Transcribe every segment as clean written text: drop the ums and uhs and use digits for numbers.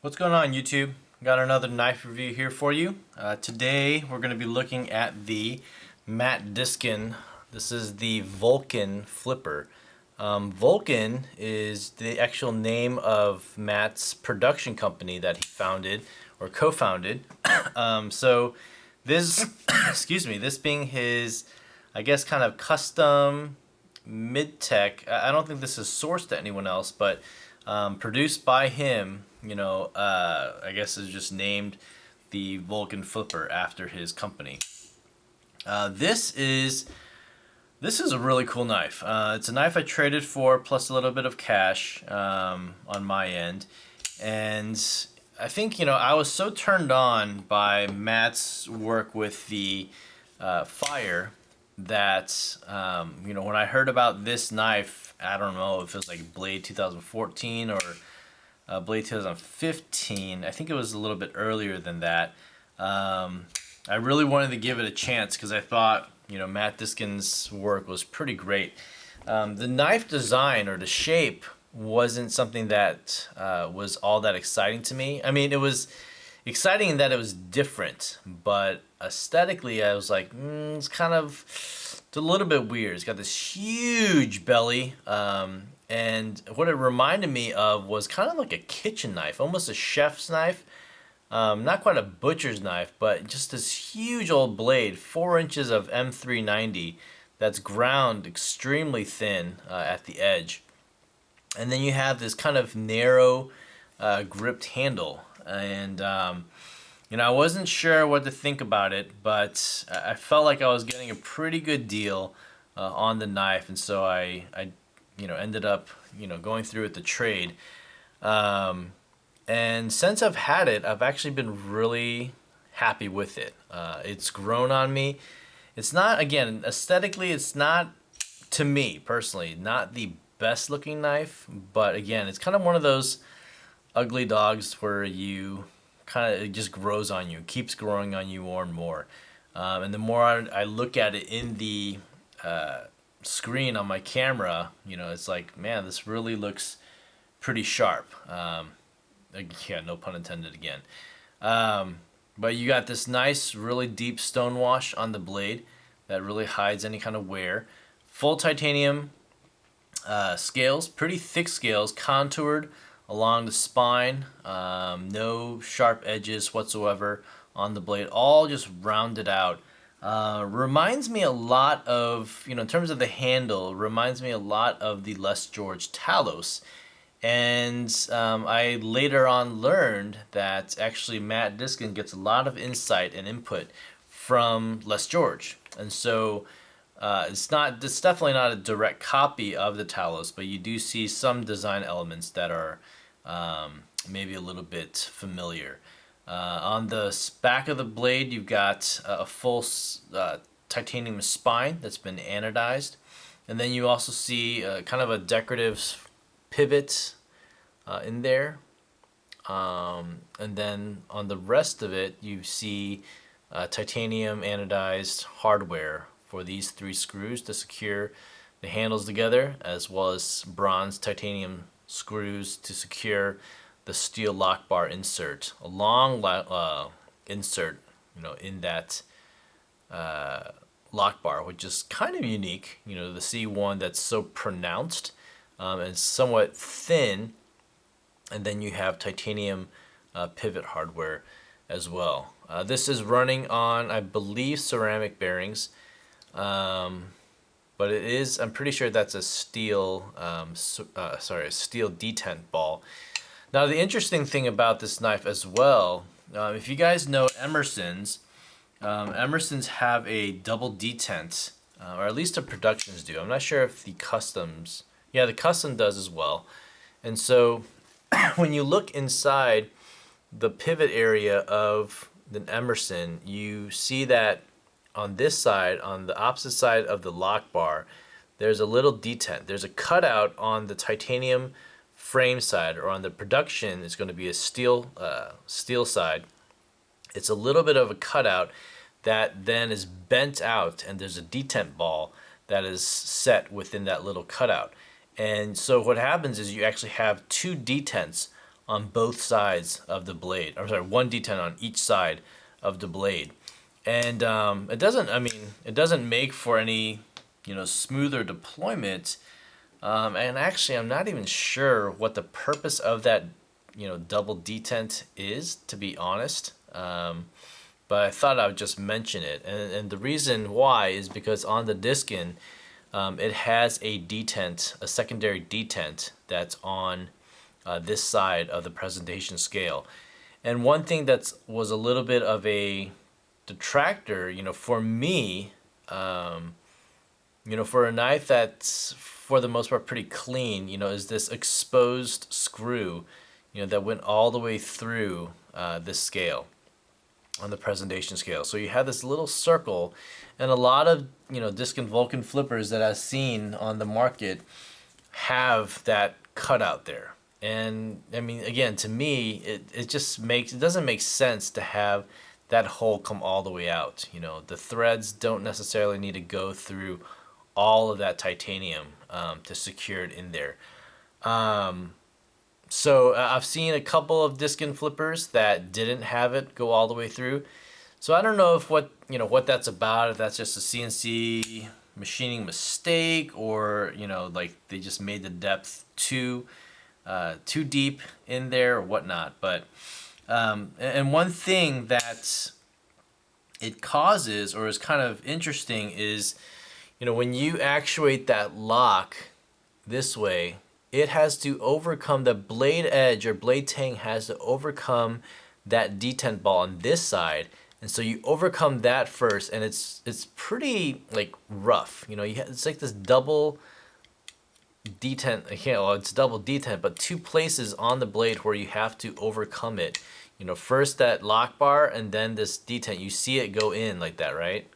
What's going on, YouTube? Got another knife review here for you. Today we're going to be looking at the Matt Diskin. This is the Volcan Flipper. Volcan is the actual name of Matt's production company that he founded or co-founded. So this, excuse me, this being his, I guess, kind of custom mid-tech. I don't think this is sourced to anyone else, but produced by him. I guess is just named the Volcan Flipper after his company. This is a really cool knife. It's a knife I traded for plus a little bit of cash on my end, and I think I was so turned on by Matt's work with the fire that when I heard about this knife, I don't know if it was like Blade 2014 or Blade 2015. I think it was a little bit earlier than that. I really wanted to give it a chance because I thought Matt Diskin's work was pretty great. The knife design or the shape wasn't something that was all that exciting to me. I mean, it was exciting in that it was different, but aesthetically I was like, it's a little bit weird. It's got this huge belly, and what it reminded me of was kind of like a kitchen knife, almost a chef's knife. Not quite a butcher's knife, but just this huge old blade, 4 inches of M390 that's ground extremely thin at the edge. And then you have this kind of narrow gripped handle. And I wasn't sure what to think about it, but I felt like I was getting a pretty good deal on the knife, and so I ended up going through with the trade. And since I've had it, I've actually been really happy with it. It's grown on me. It's not, again, aesthetically, it's not, to me personally, not the best looking knife, but again, it's kind of one of those ugly dogs where it just grows on you, keeps growing on you more and more. And the more I look at it in the screen on my camera, it's like, man, this really looks pretty sharp. Yeah, no pun intended again. But you got this nice, really deep stone wash on the blade that really hides any kind of wear. Full titanium scales, pretty thick scales, contoured along the spine. No sharp edges whatsoever on the blade, all just rounded out. Reminds me a lot of, in terms of the handle, reminds me a lot of the Les George Talos. And I later on learned that actually Matt Diskin gets a lot of insight and input from Les George. And so it's definitely not a direct copy of the Talos, but you do see some design elements that are maybe a little bit familiar. On the back of the blade, you've got a full titanium spine that's been anodized. And then you also see kind of a decorative pivot in there. And then on the rest of it, you see titanium anodized hardware for these 3 screws to secure the handles together, as well as bronze titanium screws to secure the steel lock bar insert, a long insert, in that lock bar, which is kind of unique, to see one that's so pronounced and somewhat thin, and then you have titanium pivot hardware as well. This is running on, I believe, ceramic bearings, but it is, I'm pretty sure that's a steel, a steel detent ball. Now, the interesting thing about this knife as well, if you guys know Emerson's, Emerson's have a double detent, or at least the productions do. I'm not sure if the customs, yeah, the custom does as well. And so when you look inside the pivot area of the Emerson, you see that on this side, on the opposite side of the lock bar, there's a little detent. There's a cutout on the titanium frame side, or on the production, it's going to be a steel side. It's a little bit of a cutout that then is bent out, and there's a detent ball that is set within that little cutout. And so what happens is you actually have 2 detents on both sides of the blade. I'm sorry, one detent on each side of the blade. And it doesn't, I mean, it doesn't make for any, smoother deployment. And actually, I'm not even sure what the purpose of that, double detent is, to be honest. But I thought I would just mention it. And the reason why is because on the Diskin, it has a detent, a secondary detent that's on this side of the presentation scale. And one thing that was a little bit of a detractor, for me, for a knife that's for the most part pretty clean, is this exposed screw, that went all the way through this scale on the presentation scale. So you have this little circle, and a lot of Diskin Volcan flippers that I've seen on the market have that cutout there. And I mean, again, to me, it doesn't make sense to have that hole come all the way out. The threads don't necessarily need to go through all of that titanium to secure it in there. So I've seen a couple of Diskin flippers that didn't have it go all the way through. So I don't know if what that's about, if that's just a CNC machining mistake, or like they just made the depth too deep in there or whatnot. But and one thing that it causes, or is kind of interesting, is when you actuate that lock this way, it has to overcome the blade edge, or blade tang has to overcome that detent ball on this side. And so you overcome that first, and it's pretty like rough. It's like this double detent. It's double detent, but two places on the blade where you have to overcome it. First that lock bar, and then this detent. You see it go in like that, right?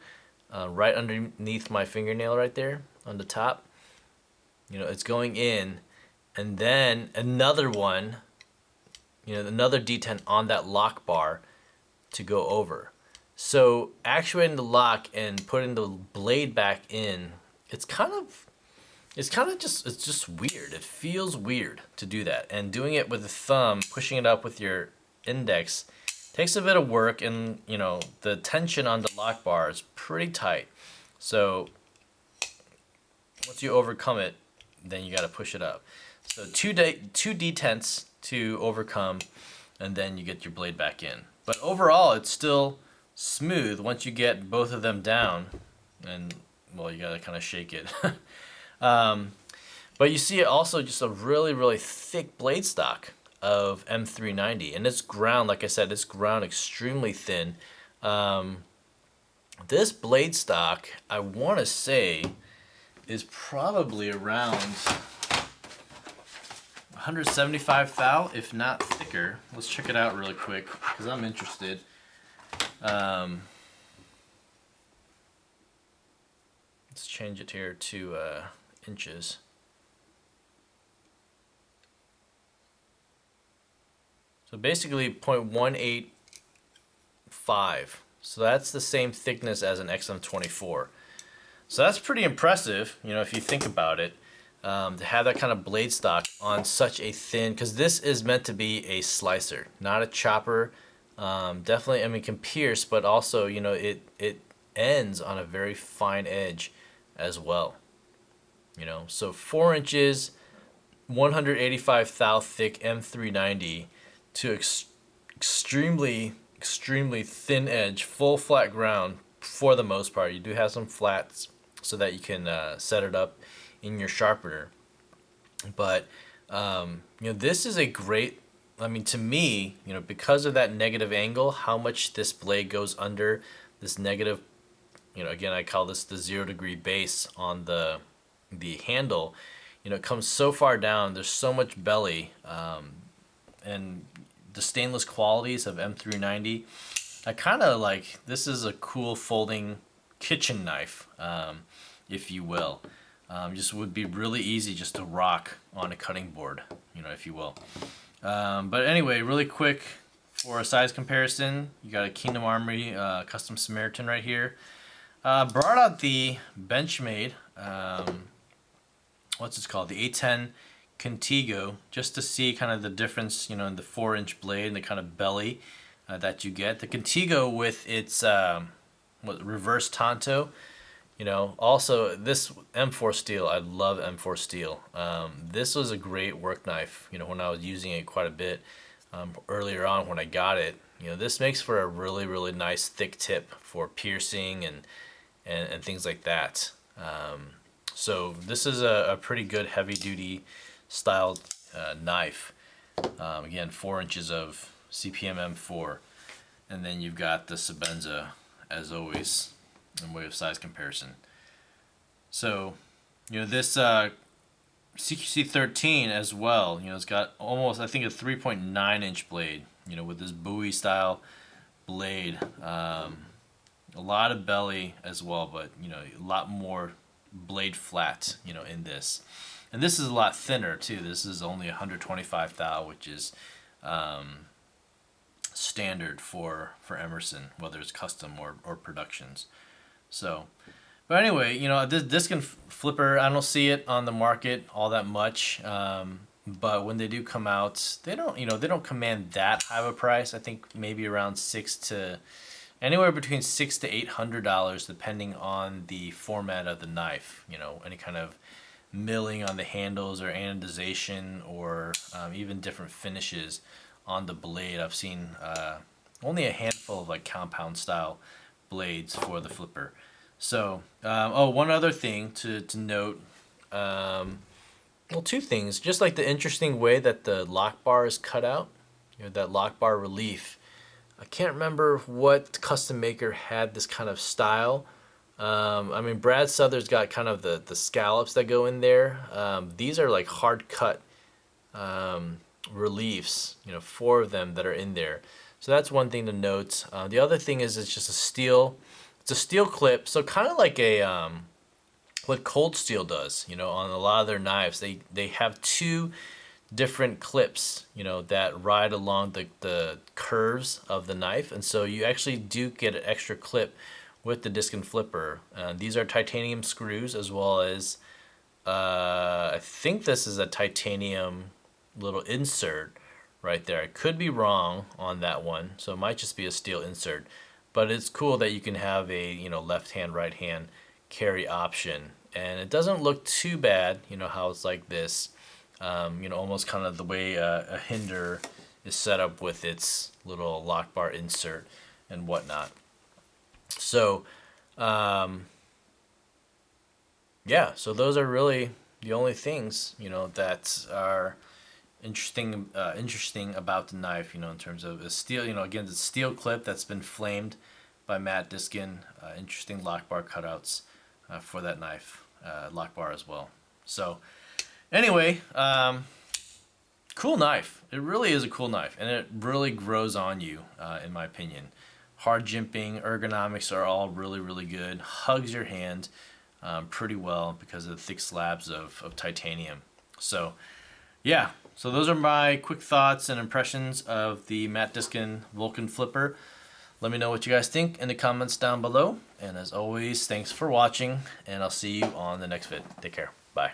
Right underneath my fingernail right there on the top. It's going in, and then another one, another detent on that lock bar to go over. So actuating the lock and putting the blade back in, it's just weird. It feels weird to do that. And doing it with the thumb, pushing it up with your index, takes a bit of work, and the tension on the lock bar is pretty tight. So once you overcome it, then you got to push it up. So two detents to overcome, and then you get your blade back in. But overall, it's still smooth once you get both of them down, and well, you got to kind of shake it. But you see it also just a really, really thick blade stock of M390, and it's ground, like I said, it's ground extremely thin. This blade stock, I want to say, is probably around 175 thou, if not thicker. Let's check it out really quick, because I'm interested. Let's change it here to inches. So basically 0.185. So that's the same thickness as an XM24. So that's pretty impressive, if you think about it, to have that kind of blade stock on such a thin, because this is meant to be a slicer, not a chopper. Definitely, I mean, can pierce, but also, it ends on a very fine edge as well. So 4 inches, 185 thou thick M390 to extremely thin edge, full flat ground for the most part. You do have some flats so that you can set it up in your sharpener. But this is a great, I mean, to me, because of that negative angle, how much this blade goes under this negative, again, I call this the 0 degree base on the handle. It comes so far down. There's so much belly, and the stainless qualities of M390. I kind of like, this is a cool folding kitchen knife, if you will. Just would be really easy just to rock on a cutting board, if you will. But anyway, really quick, for a size comparison, you got a Kingdom Armory Custom Samaritan right here. Brought out the Benchmade, what's it called? The A10 Contigo just to see kind of the difference, you know, in the 4-inch blade and the kind of belly that you get. The Contigo with its reverse tanto, you know, also this M4 steel, I love M4 steel. This was a great work knife, you know, when I was using it quite a bit earlier on when I got it. You know, this makes for a really, really nice thick tip for piercing and things like that. So this is a pretty good heavy duty styled knife. Again, 4 inches of CPM M4. And then you've got the Sebenza, as always, in way of size comparison. So, you know, this CQC 13 as well, you know, it's got almost, I think, a 3.9 inch blade, you know, with this Bowie style blade. A lot of belly as well, but, you know, a lot more blade flat, you know, in this. And this is a lot thinner too. This is only 125 thou, which is standard for Emerson, whether it's custom or productions. So, but anyway, you know, this Diskin Flipper, I don't see it on the market all that much. But when they do come out, they don't, you know, they don't command that high of a price. I think maybe around anywhere between $600 to $800, depending on the format of the knife. You know, any kind of milling on the handles or anodization or even different finishes on the blade. I've seen only a handful of like compound style blades for the Flipper. So, one other thing to note, well, two things. Just like the interesting way that the lock bar is cut out, you know, that lock bar relief. I can't remember what custom maker had this kind of style. I mean, Brad Souther's got kind of the scallops that go in there. These are like hard cut reliefs, you know, 4 of them that are in there. So that's one thing to note. The other thing is it's just a steel clip. So kind of like what Cold Steel does, you know, on a lot of their knives. They have 2 different clips, you know, that ride along the curves of the knife. And so you actually do get an extra clip with the Diskin Flipper. These are titanium screws, as well as I think this is a titanium little insert right there. I could be wrong on that one, so it might just be a steel insert. But it's cool that you can have a, you know, left hand, right hand carry option, and it doesn't look too bad. You know how it's like this, you know, almost kind of the way a Hinder is set up with its little lock bar insert and whatnot. So, yeah, so those are really the only things, you know, that are interesting about the knife, you know, in terms of a steel, you know, again, the steel clip that's been flamed by Matt Diskin, interesting lock bar cutouts for that knife, lock bar as well. So, anyway, cool knife. It really is a cool knife, and it really grows on you, in my opinion. Hard jimping, ergonomics are all really, really good. Hugs your hand pretty well because of the thick slabs of titanium. So, yeah. So those are my quick thoughts and impressions of the Matt Diskin Volcan Flipper. Let me know what you guys think in the comments down below. And as always, thanks for watching, and I'll see you on the next vid. Take care. Bye.